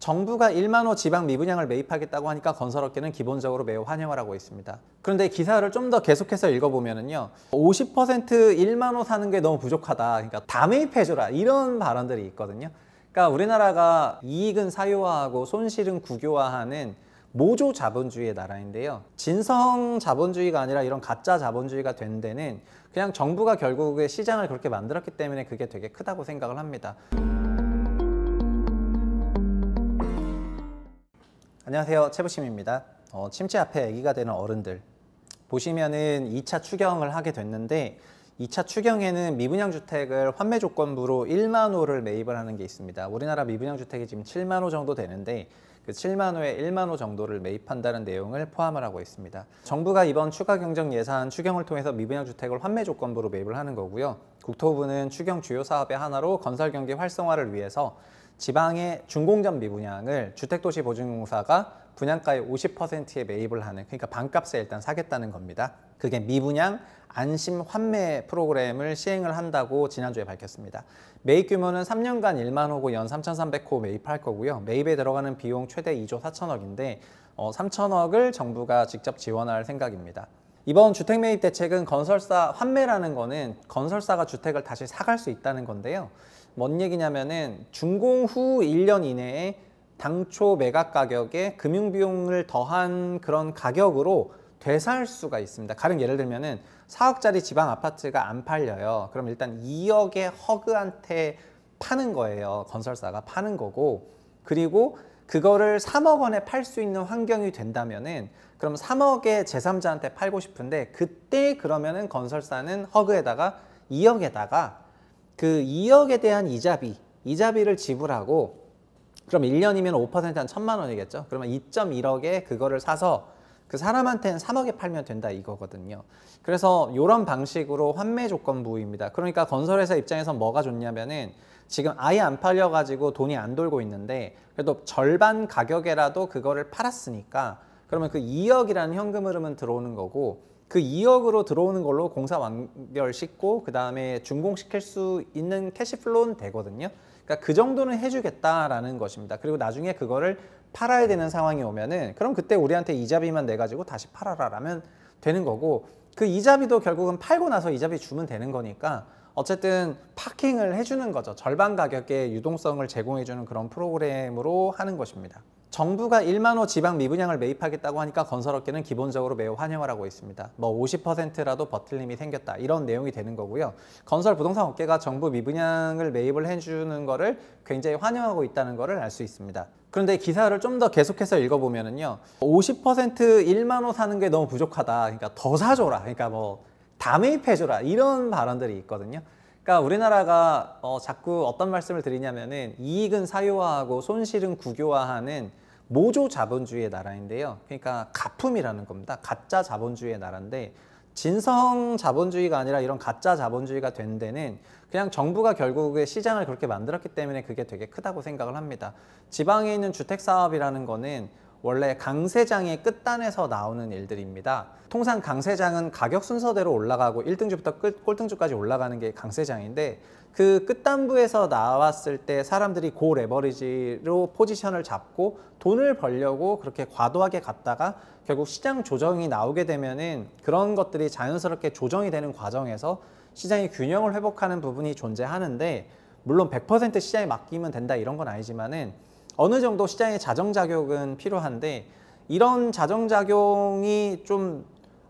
정부가 1만 호 지방 미분양을 매입하겠다고 하니까 건설업계는 기본적으로 매우 환영을 하고 있습니다. 그런데 기사를 좀 더 계속해서 읽어보면은요, 50% 1만 호 사는 게 너무 부족하다, 그러니까 다 매입해줘라, 이런 발언들이 있거든요. 그러니까 우리나라가 이익은 사유화하고 손실은 국유화하는 모조 자본주의의 나라인데요, 진성 자본주의가 아니라 이런 가짜 자본주의가 된 데는 그냥 정부가 결국에 시장을 그렇게 만들었기 때문에 그게 되게 크다고 생각을 합니다. 안녕하세요, 최부심입니다. 침체 앞에 아기가 되는 어른들, 보시면은 2차 추경을 하게 됐는데 2차 추경에는 미분양 주택을 환매 조건부로 1만 호를 매입을 하는 게 있습니다. 우리나라 미분양 주택이 지금 7만 호 정도 되는데 그 7만 호에 1만 호 정도를 매입한다는 내용을 포함을 하고 있습니다. 정부가 이번 추가 경정 예산 추경을 통해서 미분양 주택을 환매 조건부로 매입을 하는 거고요. 국토부는 추경 주요 사업의 하나로 건설 경기 활성화를 위해서 지방의 중공점 미분양을 주택도시보증공사가 분양가의 50%에 매입을 하는, 그러니까 반값에 일단 사겠다는 겁니다. 그게 미분양 안심 환매 프로그램을 시행을 한다고 지난주에 밝혔습니다. 매입 규모는 3년간 1만 호고 연 3,300호 매입할 거고요. 매입에 들어가는 비용 최대 2조 4천억인데 3천억을 정부가 직접 지원할 생각입니다. 이번 주택 매입 대책은 건설사 환매라는 거는 건설사가 주택을 다시 사갈 수 있다는 건데요. 뭔 얘기냐면은 준공 후 1년 이내에 당초 매각 가격에 금융비용을 더한 그런 가격으로 되살 수가 있습니다. 가령 예를 들면은 4억짜리 지방 아파트가 안 팔려요. 그럼 일단 2억의 허그한테 파는 거예요. 건설사가 파는 거고, 그리고 그거를 3억 원에 팔 수 있는 환경이 된다면은 그럼 3억의 제3자한테 팔고 싶은데 그때 그러면은 건설사는 허그에다가 2억에다가 그 2억에 대한 이자비를 지불하고, 그럼 1년이면 5% 한 1,000만 원이겠죠. 그러면 2.1억에 그거를 사서 그 사람한테는 3억에 팔면 된다 이거거든요. 그래서 이런 방식으로 환매 조건부입니다. 그러니까 건설회사 입장에서 뭐가 좋냐면은 지금 아예 안 팔려가지고 돈이 안 돌고 있는데 그래도 절반 가격에라도 그거를 팔았으니까 그러면 그 2억이라는 현금 흐름은 들어오는 거고, 그 2억으로 들어오는 걸로 공사 완결 싣고 그 다음에 준공시킬 수 있는 캐시플로우는 되거든요. 그러니까 그 정도는 해주겠다라는 것입니다. 그리고 나중에 그거를 팔아야 되는 상황이 오면은 그럼 그때 우리한테 이자비만 내가지고 다시 팔아라 라면 되는 거고, 그 이자비도 결국은 팔고 나서 이자비 주면 되는 거니까 어쨌든 파킹을 해주는 거죠. 절반 가격의 유동성을 제공해주는 그런 프로그램으로 하는 것입니다. 정부가 1만 호 지방 미분양을 매입하겠다고 하니까 건설업계는 기본적으로 매우 환영을 하고 있습니다. 뭐 50%라도 버틸 힘이 생겼다, 이런 내용이 되는 거고요. 건설 부동산 업계가 정부 미분양을 매입을 해주는 거를 굉장히 환영하고 있다는 거를 알 수 있습니다. 그런데 기사를 좀 더 계속해서 읽어보면은요, 50% 1만 호 사는 게 너무 부족하다, 그러니까 더 사줘라, 그러니까 뭐 다 매입해줘라, 이런 발언들이 있거든요. 그러니까 우리나라가 자꾸 어떤 말씀을 드리냐면은 이익은 사유화하고 손실은 국유화하는 모조 자본주의의 나라인데요. 그러니까 가품이라는 겁니다. 가짜 자본주의의 나라인데 진성 자본주의가 아니라 이런 가짜 자본주의가 된 데는 그냥 정부가 결국에 시장을 그렇게 만들었기 때문에 그게 되게 크다고 생각을 합니다. 지방에 있는 주택사업이라는 거는 원래 강세장의 끝단에서 나오는 일들입니다. 통상 강세장은 가격 순서대로 올라가고 1등주부터 꼴등주까지 올라가는 게 강세장인데, 그 끝단부에서 나왔을 때 사람들이 고 레버리지로 포지션을 잡고 돈을 벌려고 그렇게 과도하게 갔다가 결국 시장 조정이 나오게 되면은 그런 것들이 자연스럽게 조정이 되는 과정에서 시장이 균형을 회복하는 부분이 존재하는데, 물론 100% 시장에 맡기면 된다 이런 건 아니지만은 어느 정도 시장의 자정작용은 필요한데, 이런 자정작용이 좀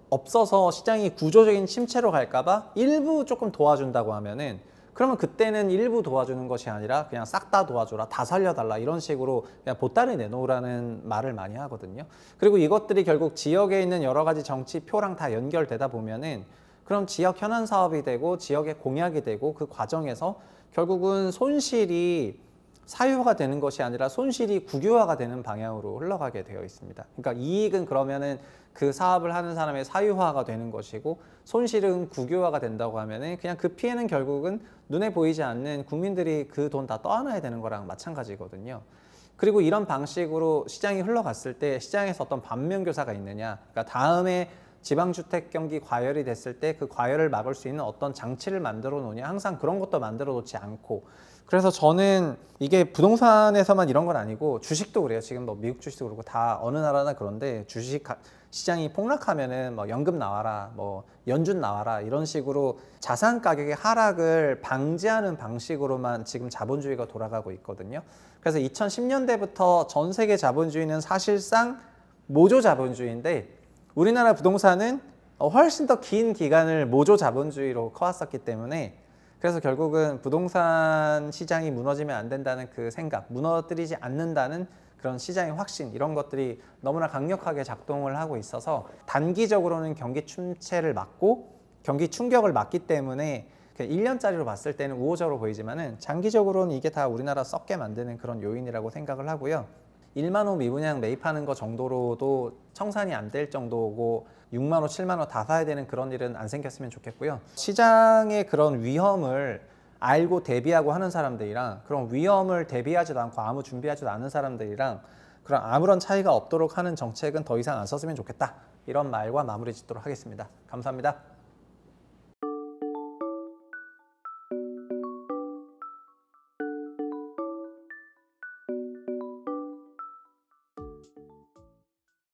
없어서 시장이 구조적인 침체로 갈까봐 일부 조금 도와준다고 하면은, 그러면 그때는 일부 도와주는 것이 아니라 그냥 싹 다 도와줘라, 다 살려달라, 이런 식으로 그냥 보따리 내놓으라는 말을 많이 하거든요. 그리고 이것들이 결국 지역에 있는 여러 가지 정치표랑 다 연결되다 보면은 그럼 지역 현안 사업이 되고 지역의 공약이 되고 그 과정에서 결국은 손실이 사유화가 되는 것이 아니라 손실이 국유화가 되는 방향으로 흘러가게 되어 있습니다. 그러니까 이익은 그러면은 그 사업을 하는 사람의 사유화가 되는 것이고, 손실은 국유화가 된다고 하면은 그냥 그 피해는 결국은 눈에 보이지 않는 국민들이 그 돈 다 떠안아야 되는 거랑 마찬가지거든요. 그리고 이런 방식으로 시장이 흘러갔을 때 시장에서 어떤 반면교사가 있느냐, 그러니까 다음에 지방주택 경기 과열이 됐을 때 그 과열을 막을 수 있는 어떤 장치를 만들어 놓냐, 항상 그런 것도 만들어 놓지 않고 그래서 저는 이게 부동산에서만 이런 건 아니고 주식도 그래요. 지금 뭐 미국 주식도 그렇고 다 어느 나라나 그런데 주식 시장이 폭락하면은 뭐 연금 나와라, 뭐 연준 나와라 이런 식으로 자산 가격의 하락을 방지하는 방식으로만 지금 자본주의가 돌아가고 있거든요. 그래서 2010년대부터 전 세계 자본주의는 사실상 모조 자본주의인데 우리나라 부동산은 훨씬 더 긴 기간을 모조 자본주의로 커왔었기 때문에 그래서 결국은 부동산 시장이 무너지면 안 된다는 그 생각, 무너뜨리지 않는다는 그런 시장의 확신 이런 것들이 너무나 강력하게 작동을 하고 있어서 단기적으로는 경기 침체를 막고 경기 충격을 막기 때문에 1년짜리로 봤을 때는 우호적으로 보이지만은 장기적으로는 이게 다 우리나라 썩게 만드는 그런 요인이라고 생각을 하고요. 1만 호 미분양 매입하는 것 정도로도 청산이 안 될 정도고 6만 호, 7만 호 다 사야 되는 그런 일은 안 생겼으면 좋겠고요. 시장의 그런 위험을 알고 대비하고 하는 사람들이랑 그런 위험을 대비하지도 않고 아무 준비하지도 않은 사람들이랑 그런 아무런 차이가 없도록 하는 정책은 더 이상 안 썼으면 좋겠다. 이런 말과 마무리 짓도록 하겠습니다. 감사합니다.